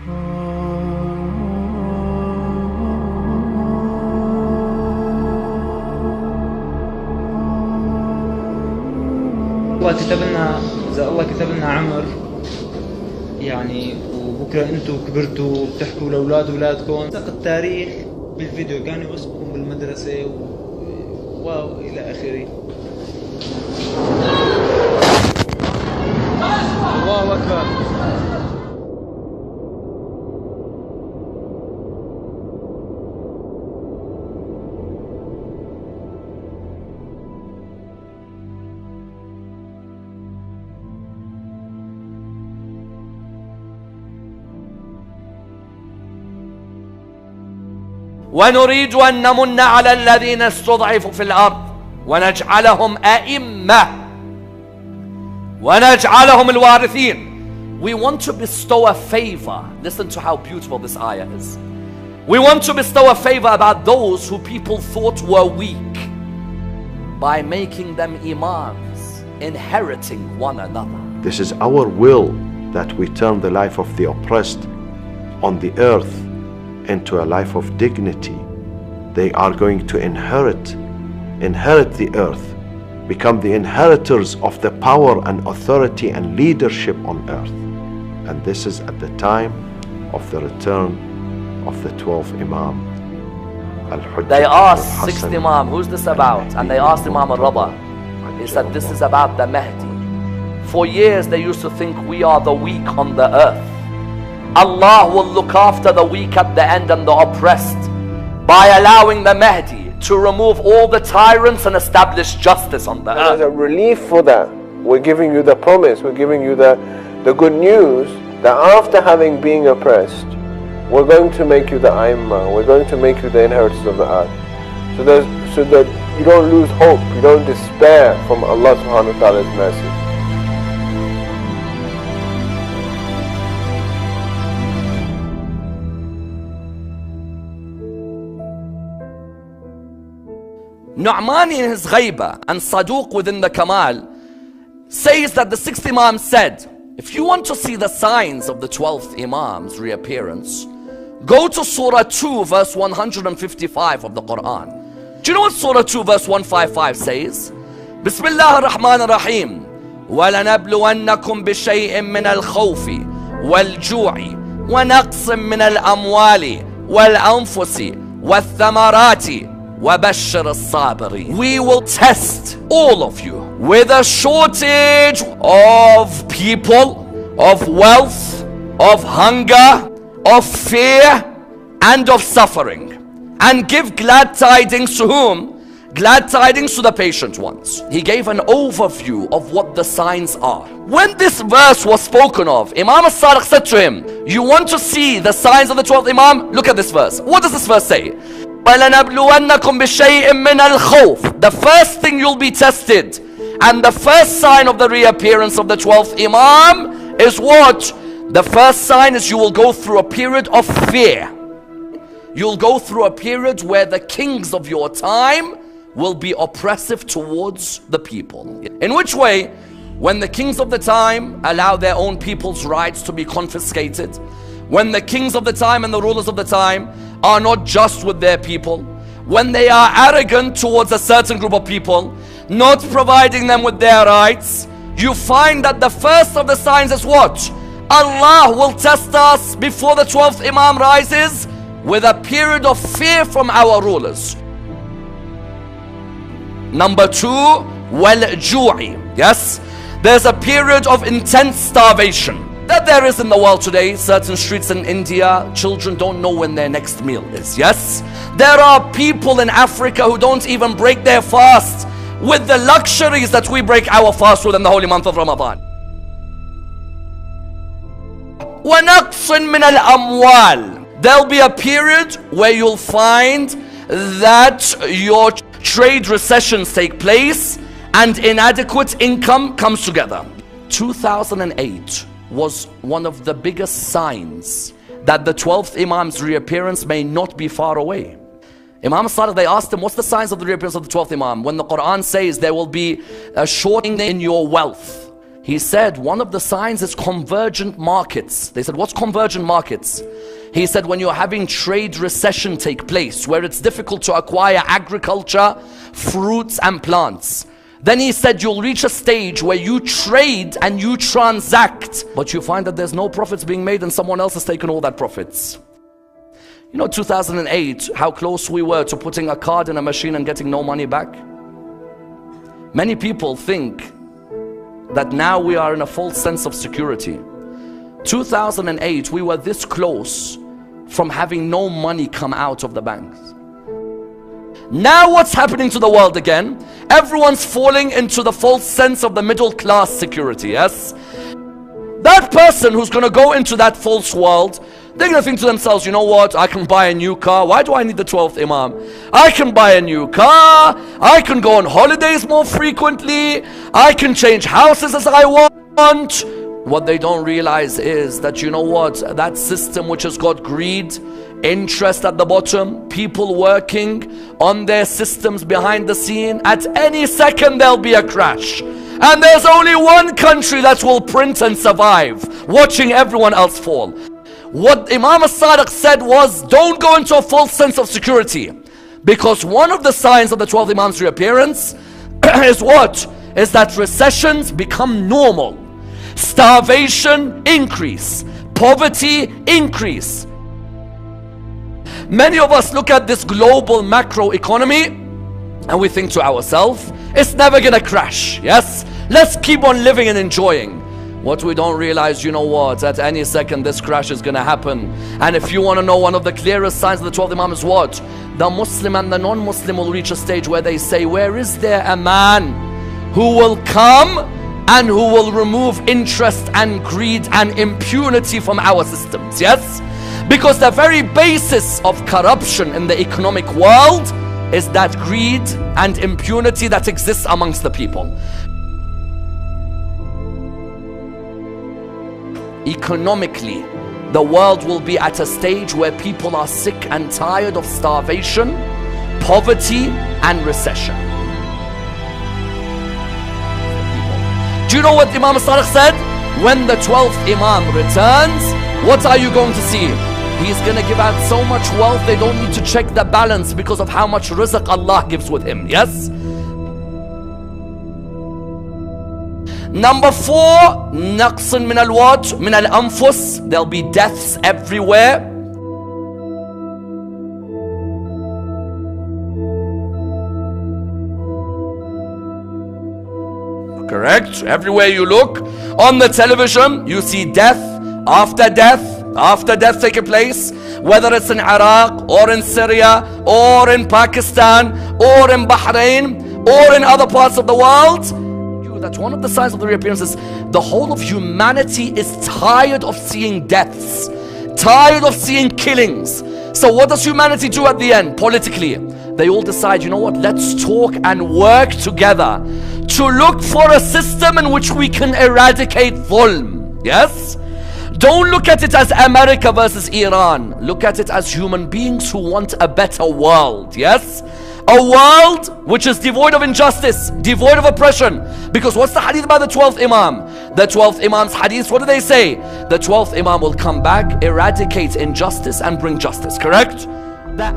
إذا الله كتب لنا عمر يعني وبكره انتم كبرتوا وبتحكوا لاولاد اولادكم، التاريخ بالفيديو كانوا يوصفكم بالمدرسه والى اخره. الله اكبر. ونريد أن نمن على الذين استضعفوا في الأرض ونجعلهم أئمة ونجعلهم الوارثين. We want to bestow a favor. Listen to how beautiful this ayah is. We want to bestow a favor about those who people thought were weak by making them imams, inheriting one another. This is our will, that we turn the life of the oppressed on the earth into a life of dignity. They are going to inherit the earth, become the inheritors of the power and authority and leadership on earth. And this is at the time of the return of the 12th Imam. They asked 6th Imam, who's this about? And they asked Imam al-Rada. He said, this is about the Mahdi. For years they used to think we are the weak on the earth. Allah will look after the weak at the end and the oppressed by allowing the Mahdi to remove all the tyrants and establish justice on the earth. As a relief for that, we're giving you the promise, we're giving you the good news that after having been oppressed, we're going to make you the Aimma, we're going to make you the inheritors of the earth. So that you don't lose hope, you don't despair from Allah subhanahu wa ta'ala's mercy. Nu'man in his Ghaiba and Saduq within the Kamal says that the 6th Imam said, if you want to see the signs of the 12th Imam's reappearance, go to Surah 2 verse 155 of the Quran. Do you know what Surah 2 verse 155 says? Bismillah ar-Rahman ar-Rahim. وَلَنَبْلُوَنَّكُمْ بِشَيْءٍ مِّنَ الْخَوْفِ وَالْجُوعِ وَنَقْصٍ مِّنَ الْأَمْوَالِ وَالْأَنفُسِ وَالثَّمَرَاتِ وَبَشِّرِ الصَّابِرِينَ. We will test all of you with a shortage of people, of wealth, of hunger, of fear, and of suffering. And give glad tidings to whom? Glad tidings to the patient ones. He gave an overview of what the signs are. When this verse was spoken of, Imam al-Sadiq said to him, you want to see the signs of the 12th Imam? Look at this verse. What does this verse say? وَلَنَبْلُوَنَّكُمْ بِشَيْءٍ مِّنَ الْخَوْفِ. The first thing you'll be tested, and the first sign of the reappearance of the 12th Imam is what? The first sign is you will go through a period of fear. You'll go through a period where the kings of your time will be oppressive towards the people. In which way? When the kings of the time allow their own people's rights to be confiscated, when the kings of the time and the rulers of the time are not just with their people, when they are arrogant towards a certain group of people, not providing them with their rights, you find that the first of the signs is what? Allah will test us before the 12th Imam rises with a period of fear from our rulers. Number 2, wal-ju'i. Yes, there's a period of intense starvation that there is in the world today. Certain streets in India, children don't know when their next meal is. Yes, there are people in Africa who don't even break their fast with the luxuries that we break our fast with in the holy month of Ramadan. وَنَقْصٍ مِّنَ الْأَمْوَالِ. There'll be a period where you'll find that your trade recessions take place and inadequate income comes together. 2008 was one of the biggest signs that the 12th Imam's reappearance may not be far away. Imam al-Sadiq, they asked him, what's the signs of the reappearance of the 12th Imam? When the Quran says there will be a shortening in your wealth, He said one of the signs is convergent markets. They said, what's convergent markets? He said when you're having trade recession take place, where it's difficult to acquire agriculture, fruits and plants. Then he said you'll reach a stage where you trade and you transact, but you find that there's no profits being made and someone else has taken all that profits. You know, 2008, how close we were to putting a card in a machine and getting no money back. Many people think that now we are in a false sense of security. 2008, we were this close from having no money come out of the banks. Now what's happening to the world again? Everyone's falling into the false sense of the middle class security, yes? That person who's going to go into that false world, they're going to think to themselves, you know what, I can buy a new car. Why do I need the 12th Imam? I can buy a new car. I can go on holidays more frequently. I can change houses as I want. What they don't realize is that, you know what, that system which has got greed, interest at the bottom, people working on their systems behind the scene, at any second there'll be a crash. And there's only one country that will print and survive, watching everyone else fall. What Imam al-Sadiq said was, don't go into a false sense of security, because one of the signs of the 12th Imam's reappearance is what? Is that recessions become normal, starvation increase, poverty increase. Many of us look at this global macro economy and we think to ourselves, it's never gonna crash, yes? Let's keep on living and enjoying. What we don't realize, you know what, at any second this crash is gonna happen. And if you want to know one of the clearest signs of the 12th Imam is what? The Muslim and the non-Muslim will reach a stage where they say, where is there a man who will come and who will remove interest and greed and impunity from our systems, yes? Because the very basis of corruption in the economic world is that greed and impunity that exists amongst the people. Economically, the world will be at a stage where people are sick and tired of starvation, poverty and recession. Do you know what Imam al-Sadiq said? When the 12th Imam returns, what are you going to see? He's going to give out so much wealth, they don't need to check the balance because of how much rizq Allah gives with him, yes? Number 4, naqsun min al-what? Min al-anfus. There'll be deaths everywhere. Correct? Everywhere you look on the television, you see death after death taking place, whether it's in Iraq or in Syria or in Pakistan or in Bahrain or in other parts of the world. That's one of the signs of the reappearance is the whole of humanity is tired of seeing deaths, tired of seeing killings. So what does humanity do at the end politically? They all decide, you know what, let's talk and work together to look for a system in which we can eradicate dhulm, yes? Don't look at it as America versus Iran. Look at it as human beings who want a better world, yes? A world which is devoid of injustice, devoid of oppression. Because what's the hadith about the 12th Imam? The 12th Imam's hadith, what do they say? The 12th Imam will come back, eradicate injustice and bring justice, correct? The